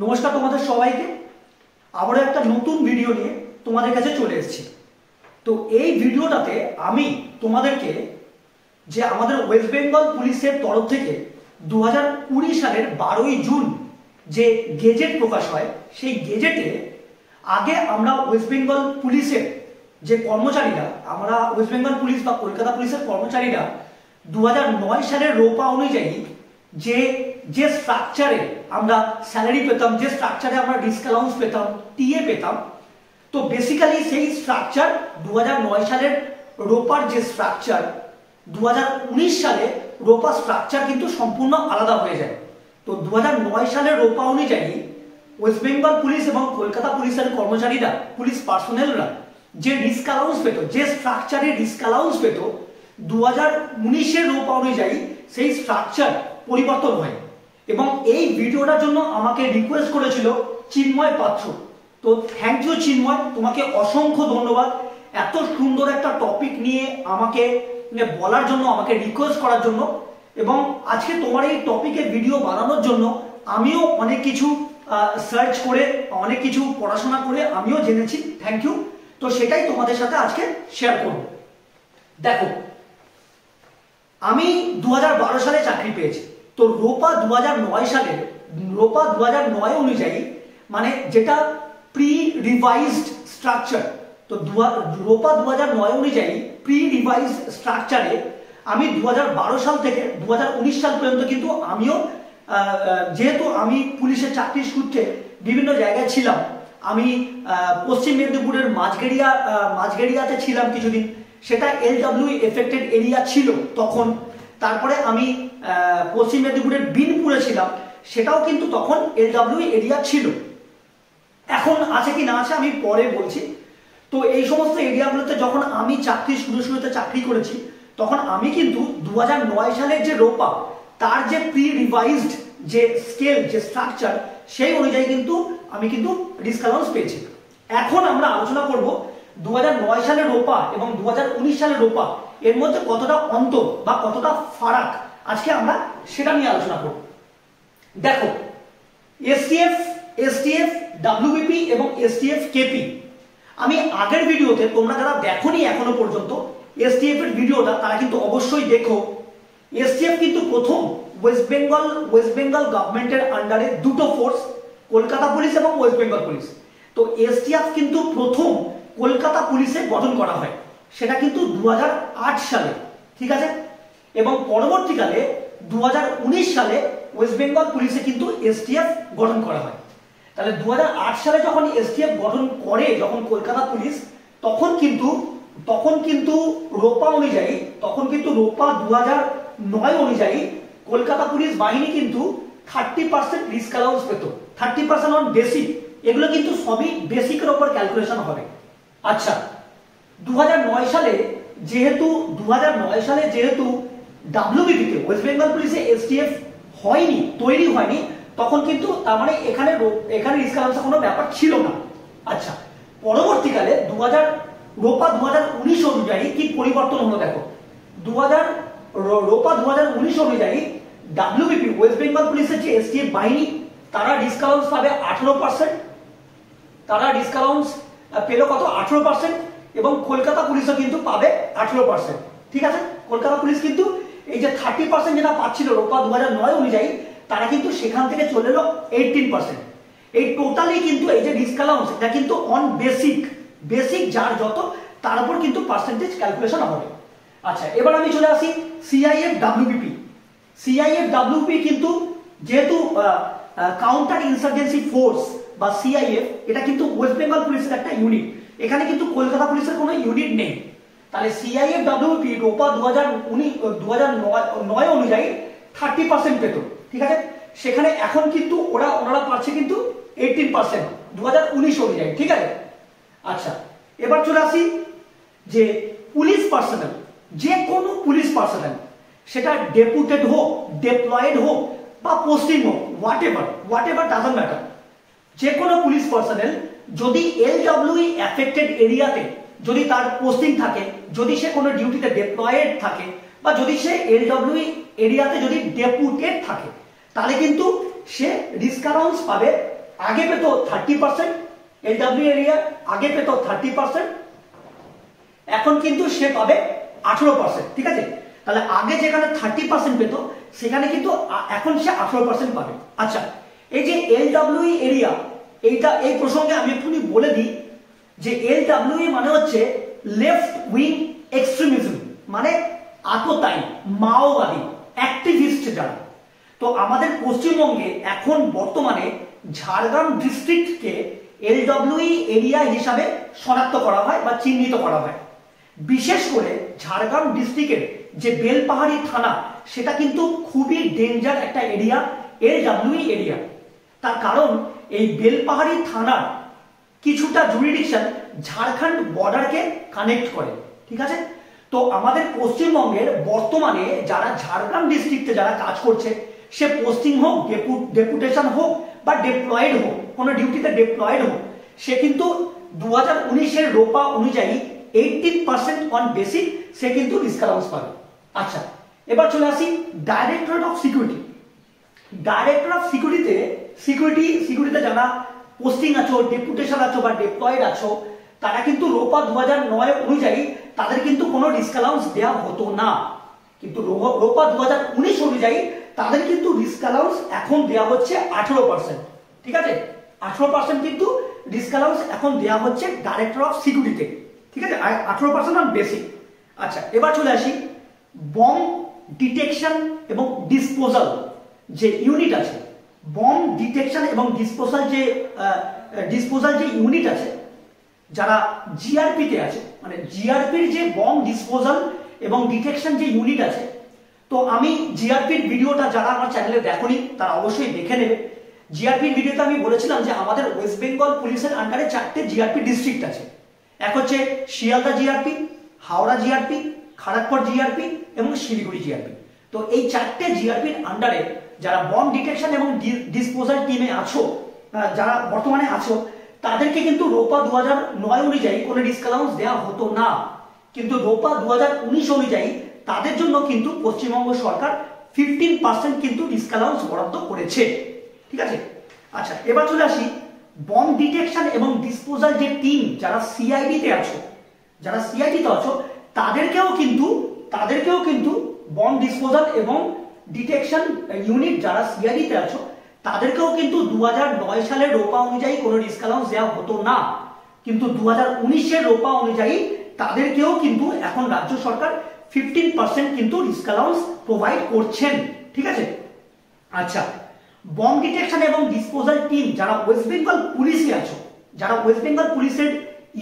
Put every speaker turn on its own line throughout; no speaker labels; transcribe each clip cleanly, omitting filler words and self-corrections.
নমস্কার তোমাদের সবাইকে। আবারও একটা নতুন ভিডিও নিয়ে তোমাদের কাছে চলে এসেছি। তো এই ভিডিওটাতে আমি তোমাদেরকে যে আমাদের ওয়েস্ট বেঙ্গল পুলিশের তরফ থেকে 2020 সালের 12ই জুন যে গেজেট প্রকাশ হয়, সেই গেজেটে আগে আমরা ওয়েস্ট বেঙ্গল পুলিশের যে কর্মচারীরা, আমরা ওয়েস্ট বেঙ্গল পুলিশ বা কলকাতা পুলিশের কর্মচারীরা 2009 সালের রোপা অনুযায়ী যে যে স্ট্রাকচারে আমরা স্যালারি পেতাম, যে স্ট্রাকচারে আমরা রিস্ক অ্যালাউন্স পেতাম, টিএ পেতাম, তো বেসিক্যালি সেই স্ট্রাকচার 2009 সালের রোপার যে স্ট্রাকচার 2019 সালে রোপা স্ট্রাকচার কিন্তু সম্পূর্ণ আলাদা হয়ে যায়। তো 2009 সালের রোপা অনুযায়ী ওয়েস্ট বেঙ্গল পুলিশ এবং কলকাতা পুলিশের কর্মচারীরা, পুলিশ পার্সোনেলরা যে রিস্ক অ্যালাউন্স পেত, যে স্ট্রাকচারে রিস্ক অ্যালাউন্স পেত, 2019-এর রোপা অনুযায়ী সেই স্ট্রাকচার পরিবর্তন হয়। এবং এই ভিডিওটার জন্য আমাকে রিকোয়েস্ট করেছিল চিন্ময় পাত্র। তো থ্যাংক ইউ চিন্ময়, তোমাকে অসংখ্য ধন্যবাদ এত সুন্দর একটা টপিক নিয়ে আমাকে বলার জন্য, আমাকে রিকোয়েস্ট করার জন্য। এবং আজকে তোমার এই টপিকের ভিডিও বানানোর জন্য আমিও অনেক কিছু সার্চ করে, অনেক কিছু পড়াশোনা করে আমিও জেনেছি। Thank you. তো সেটাই তোমাদের সাথে আজকে শেয়ার করব। দেখো, আমি 2012 সালে চাকরি পেয়েছি। তো রোপা 2009 সালের রোপা 2009 অনুযায়ী, মানে যেটা প্রি রিভাইজড স্ট্রাকচার, তো রোপা 2009 অনুযায়ী প্রি রিভাইজড স্ট্রাকচারে আমি 2012 সাল থেকে 2019 সাল পর্যন্ত কিন্তু আমিও, যেহেতু আমি পুলিশের চাকরির সূত্রে বিভিন্ন জায়গায় ছিলাম, আমি পশ্চিম মেদিনীপুরের মাঝগেড়িয়াতে ছিলাম কিছুদিন, সেটা এলডব্লিউ এফেক্টেড এরিয়া ছিল তখন। তারপরে আমি পশ্চিম মেদিনীপুরের বিনপুরে ছিলাম, সেটাও কিন্তু তখন এলডব্লিউ এরিয়া ছিল। এখন আছে কি না আছে আমি পরে বলছি। তো এই সমস্ত এরিয়াগুলোতে যখন আমি শুরুতে চাকরি করেছি, তখন আমি কিন্তু 2009 সালের যে রোপা, তার যে প্রি রিভাইজড যে স্কেল, যে স্ট্রাকচার, সেই অনুযায়ী কিন্তু আমি কিন্তু রিস্ক অ্যালাউন্স পেয়েছি। এখন আমরা আলোচনা করব 2009 সালের রোপা এবং 2019 সালের রোপা, এর মধ্যে কতটা অন্তর বা কতটা ফারাক, আজকে আমরা সেটা নিয়ে আলোচনা করব। দেখো, এসটিএফ, ডাব্লিউবিপি এবং এসটিএফ কেপি, আমি আগের ভিডিওতে, তোমরা যারা দেখোনি এখনো পর্যন্ত এসটিএফ এর ভিডিওটা, তারা কিন্তু অবশ্যই দেখো। এসটিএফ কিন্তু প্রথম ওয়েস্ট বেঙ্গল গভর্নমেন্টের আন্ডারে দুটো ফোর্স, কলকাতা পুলিশ এবং ওয়েস্ট বেঙ্গল পুলিশ। তো এসটিএফ কিন্তু প্রথম কলকাতা পুলিশে গঠন করা হয়, সেটা কিন্তু 2008 সালে, ঠিক আছে। এবং পরবর্তীকালে 2019 সালে ওয়েস্ট বেঙ্গল পুলিশে কিন্তু এসটিএফ গঠন করা হয়। তাহলে 2008 সালে যখন এসটিএফ গঠন করে, যখন কলকাতা পুলিশ, তখন কিন্তু রোপা অনুযায়ী, তখন কিন্তু রোপা 2009 অনুযায়ী কলকাতা পুলিশ বাহিনী কিন্তু 30% রিস্ক অ্যালাউন্স পেত, 30% অন বেসিক। এগুলো কিন্তু সবই বেসিকের উপর ক্যালকুলেশন হবে। আচ্ছা, 2009 সালে যেহেতু ডাব্লিউবিপিতে, ওয়েস্ট বেঙ্গল পুলিশে এসটিএফ হয়নি, তৈরি হয়নি, তখন কিন্তু তার মানে এখানে রিস্ক অ্যালাউন্সের কোনো ব্যাপার ছিল না। আচ্ছা, পরবর্তীকালে রোপা 2019 অনুযায়ী কি পরিবর্তন হলো দেখো। রোপা 2019 অনুযায়ী ডাব্লিউবিপি, ওয়েস্ট বেঙ্গল পুলিশের যে এসটিএফ বাহিনী, তারা রিস্ক অ্যালাউন্স পাবে 18%, তারা রিস্ক অ্যালাউন্স পেল কত, 18%। এবং কলকাতা পুলিশও কিন্তু পাবে 18%, ঠিক আছে। কলকাতা পুলিশ কিন্তু এই যে 30% যেটা পাচ্ছিল রোপা 2009 অনুযায়ী, তারা কিন্তু সেখান থেকে চলে এলো 18%। এই টোটালি কিন্তু এই যে রিস্ক অ্যালাউন্স, এটা কিন্তু অন বেসিক যার যত, তার উপর কিন্তু পার্সেন্টেজ ক্যালকুলেশন হবে। আচ্ছা, এবার আমি চলে আসি সিআইএফ ডাব্লিউপি কিন্তু যেহেতু কাউন্টার ইনসার্জেন্সি ফোর্স বা সিআইএফ, এটা কিন্তু ওয়েস্ট বেঙ্গল পুলিশের একটা ইউনিট, এখানে কিন্তু কলকাতা পুলিশের কোনো ইউনিট নেই। তাহলে সিআইএফ ডাব্লিউপি রোপা 2009 অনুযায়ী 30% পেত, ঠিক আছে। সেখানে এখন কিন্তু ওনারা পাচ্ছে কিন্তু 18% 2019 অনুযায়ী, ঠিক আছে। আচ্ছা, এবার চলে আসি যে পুলিশ পার্সোনেল, যে কোনো পুলিশ পার্সোনেল, সেটা ডেপুটেড হোক, ডিপ্লয়েড হোক বা পোস্টিং হোক, হোয়াট এভার ডাজন্ট ম্যাটার, যে কোনো পুলিশ পার্সোনেল যদি এলডব্লিউ এফেক্টেড এরিয়াতে যদি তার পোস্টিং থাকে, যদি সে কোনো ডিউটিতে ডিপ্লয়েড থাকে, বা যদি সে এলডব্লিউ এরিয়াতে যদি ডেপুটেড থাকে, তাহলে কিন্তু সে রিস্ক অ্যালাউন্স পাবে আগে পেত 30%, এলডব্লিউ এরিয়া আগে পেত 30%, এখন কিন্তু সে পাবে 18%। ঠিক আছে, তাহলে আগে যেখানে 30% পেত সেখানে কিন্তু এখন সে 18% পাবে। আচ্ছা, এই যে এলডব্লিউ এরিয়া, এই প্রসঙ্গে আমি একটুখানি বলে দিই যে এলডব্লিউ মানে হচ্ছে লেফট উইং এক্সট্রিমিজম, মানে আততায়ী মাওবাদী অ্যাক্টিভিস্ট যারা। তো আমাদের পশ্চিমবঙ্গে এখন বর্তমানে ঝাড়গ্রাম ডিস্ট্রিক্টকে এলডব্লিউ এরিয়া হিসাবে শনাক্ত করা হয় বা চিহ্নিত করা হয়। বিশেষ করে ঝাড়গ্রাম ডিস্ট্রিক্টের যে বেলপাহাড়ি থানা, সেটা কিন্তু খুবই ডেঞ্জার একটা এরিয়া, এলডব্লিউ এরিয়া। তার কারণ এই বেলপাহাড়ি থানার কিছুটা জুরিডিকশন ঝাড়খণ্ড বর্ডারকে কানেক্ট করে। ঠিক আছে, তো আমাদের পশ্চিমবঙ্গের বর্তমানে যারা ঝাড়গ্রাম ডিস্ট্রিক্টে যারা কাজ করছে, সে পোস্টিং হোক, ডেপুটেশন হোক বা ডিপ্লয়েড হোক, কোনো ডিউটিতে ডিপ্লয়েড হোক, সে কিন্তু 2019-এর রোপা অনুযায়ী 18% অন বেসিক সে কিন্তু রিস্ক অ্যালাউন্স পাবে। আচ্ছা, এবার চলে আসি directorate of security. Director of সিকিউরিটিতে যারা পোস্টিং আছো, ডেপুটেশন আছো বা ডিপ্লয়েড আছো, তারা কিন্তু রোপা 2009 অনুযায়ী তাদের কিন্তু কোনো রিস্ক অ্যালাউন্স দেওয়া হতো না, কিন্তু রোপা 2019 অনুযায়ী তাদের কিন্তু রিস্ক অ্যালাউন্স এখন দেওয়া হচ্ছে 18%। ঠিক আছে, 18% কিন্তু রিস্ক অ্যালাউন্স এখন দেওয়া হচ্ছে ডাইরেক্টর অফ সিকিউরিটিতে। ঠিক আছে, 18% অন বেসিক। আচ্ছা, এবার চলে আসি বম্ব ডিটেকশন এবং ডিসপোজাল যে ইউনিট আছে, বম্ব ডিটেকশন এবং ডিসপোজাল যে ইউনিট আছে, যারা জিআরপিতে আছে, মানে জিআরপির যে বম্ব ডিসপোজাল এবং ডিটেকশন যে ইউনিট আছে। তো আমি জিআরপির ভিডিওটা যারা আমার চ্যানেলে দেখোনি তারা অবশ্যই দেখে নেবে। জিআরপির ভিডিওতে আমি বলেছিলাম যে আমাদের ওয়েস্ট বেঙ্গল পুলিশের আন্ডারে 4টে জিআরপি ডিস্ট্রিক্ট আছে। এক হচ্ছে Sealdah GRP, Howrah GRP, Kharagpur GRP এবং শিলিগুড়ি জিআরপি। তো এই 4টে জিআরপির আন্ডারে যারা বম্ব ডিটেকশন এবং ডিসপোজাল টিমে আছো, যারা বর্তমানে আছো, তাদেরকে কিন্তু রোপা 2009 অনুযায়ী কোনো রিস্ক অ্যালাউন্স দেওয়া হতো না, কিন্তু রোপা 2019 অনুযায়ী তাদের জন্য কিন্তু পশ্চিমবঙ্গ সরকার 15% কিন্তু রিস্ক অ্যালাউন্স বরাদ্দ করেছে। ঠিক আছে, আচ্ছা, এবার চলে আসি বম্ব ডিটেকশন এবং ডিসপোজাল যে টিম যারা সিআইডিতে আছো, তাদেরকেও কিন্তু বম্ব ডিসপোজাল এবং ডিটেকশন ইউনিট যারা সিআইডিতে আছো, তাদেরকেও কিন্তু 2009 সালের রোপা অনুযায়ী কোনো রিস্ক অ্যালাউন্স দেওয়া হতো না, কিন্তু 2019-এর রোপা অনুযায়ী তাদেরকেও কিন্তু এখন রাজ্য সরকার 15% কিন্তু রিস্ক অ্যালাউন্স প্রোভাইড করছেন। ঠিক আছে, আচ্ছা, বম্ব ডিটেকশন এবং ডিসপোজাল টিম যারা ওয়েস্ট বেঙ্গল পুলিশে আছো, যারা ওয়েস্ট বেঙ্গল পুলিশের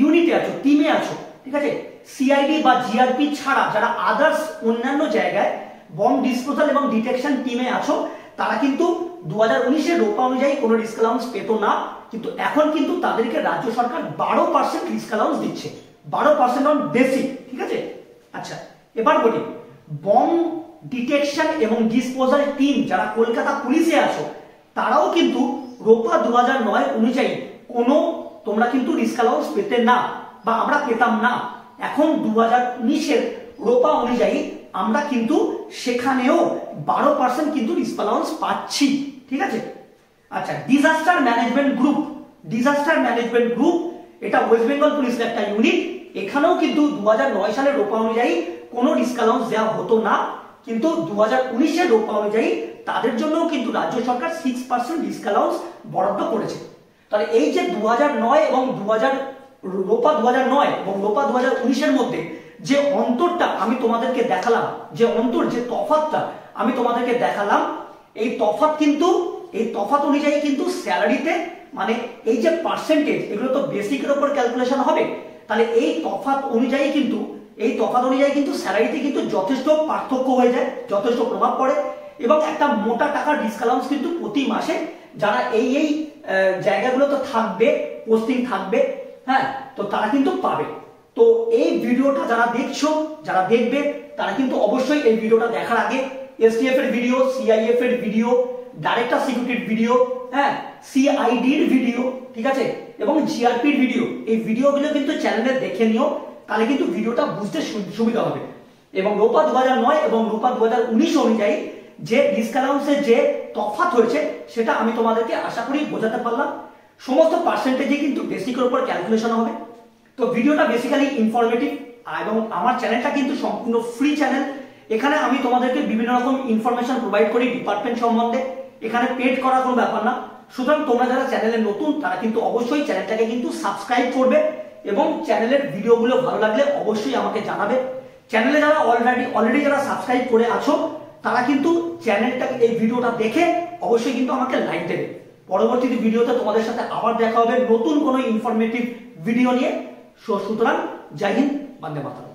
ইউনিটে আছো, টিমে আছো, ঠিক আছে, সিআইডি বা জিআরপি ছাড়া যারা আদার্স অন্যান্য জায়গায় বম্ব ডিসপোজাল এবং ডিটেকশন টিমে আছো, তারা কিন্তু 2019-এর রোপা অনুযায়ী কোনো রিস্ক অ্যালাউন্স পেত না, কিন্তু এখন কিন্তু তাদেরকে রাজ্য সরকার 12% রিস্ক অ্যালাউন্স দিচ্ছে, 12% অন বেসিক। ঠিক আছে, আচ্ছা, এবার বলি বম্ব ডিটেকশন এবং ডিসপোজাল টিম যারা কলকাতা পুলিশে আছো, তারাও কিন্তু রোপা 2009 অনুযায়ী কোনো তোমরা কিন্তু রিস্ক অ্যালাউন্স পেতে না বা আমরা পেতাম না। এখন 2019-এর রোপা অনুযায়ী আমরা কিন্তু সেখানেও 12% কিন্তু রিস্ক অ্যালাউন্স পাচ্ছি। ঠিক আছে, আচ্ছা, ডিজাস্টার ম্যানেজমেন্ট গ্রুপ এটা ওয়েস্ট বেঙ্গল পুলিশের একটা ইউনিট, এখানেও কিন্তু 2009 সালের রোপা অনুযায়ী কোনো রিস্ক অ্যালাউন্স দেওয়া হতো না, কিন্তু 2019-এর রোপা অনুযায়ী তাদের জন্যও কিন্তু রাজ্য সরকার 6% রিস্ক অ্যালাউন্স বরাদ্দ করেছে। তাহলে এই যে 2009 এবং রোপা 2009 এবং রোপা 2019-এর মধ্যে যে অন্তরটা আমি তোমাদেরকে দেখালাম, যে তফাৎটা আমি তোমাদেরকে দেখালাম, এই তফাৎ অনুযায়ী কিন্তু স্যালারিতে, মানে এই যে পার্সেন্টেজ, এগুলো তো বেসিকের উপর ক্যালকুলেশন হবে, তাহলে এই তফাৎ অনুযায়ী কিন্তু স্যালারিতে কিন্তু যথেষ্ট পার্থক্য হয়ে যায়, যথেষ্ট প্রভাব পড়ে, এবং একটা মোটা টাকার রিস্ক অ্যালাউন্স কিন্তু প্রতি মাসে যারা এই জায়গাগুলোতে থাকবে, পোস্টিং থাকবে, হ্যাঁ, তো তারা কিন্তু পাবে। তো এই ভিডিওটা যারা দেখছো, যারা দেখবে, তারা কিন্তু অবশ্যই এই ভিডিওটা দেখার আগে এসটিএফ এর ভিডিও, সিআইএফ এর ভিডিও, ডাইরেক্টর সিকিউরিটির ভিডিও, হ্যাঁ, সিআইডির ভিডিও, ঠিক আছে, এবং জিআরপির ভিডিও, এই ভিডিওগুলো কিন্তু চ্যানেলে দেখে নিও, তাহলে কিন্তু ভিডিওটা বুঝতে সুবিধা হবে। এবং রোপা 2009 এবং রোপা 2019 অনুযায়ী যে ডিসকাউন্টের যে তফাৎ হয়েছে সেটা আমি তোমাদেরকে আশা করি বোঝাতে পারলাম। সমস্ত পার্সেন্টেজে কিন্তু বেসিকের উপর ক্যালকুলেশন হবে। তো ভিডিওটা বেসিক্যালি ইনফরমেটিভ, এবং আমার চ্যানেলটা কিন্তু সম্পূর্ণ ফ্রি চ্যানেল। এখানে আমি তোমাদেরকে বিভিন্ন রকম ইনফরমেশন প্রোভাইড করি ডিপার্টমেন্ট সম্বন্ধে, এখানে পেড করার কোনো ব্যাপার না। সুতরাং তোমরা যারা চ্যানেলে নতুন তারা কিন্তু অবশ্যই চ্যানেলটাকে কিন্তু সাবস্ক্রাইব করবে, এবং চ্যানেলের ভিডিওগুলো ভালো লাগলে অবশ্যই আমাকে জানাবে। চ্যানেলে যারা অলরেডি যারা সাবস্ক্রাইব করে আছো তারা কিন্তু চ্যানেলটাকে এই ভিডিওটা দেখে অবশ্যই কিন্তু আমাকে লাইক দেবে। পরবর্তী ভিডিওতে তোমাদের সাথে আবার দেখা হবে নতুন কোনো ইনফরমেটিভ ভিডিও নিয়ে। সুতরাং জয় হিন্দ, বন্দে মাতরম।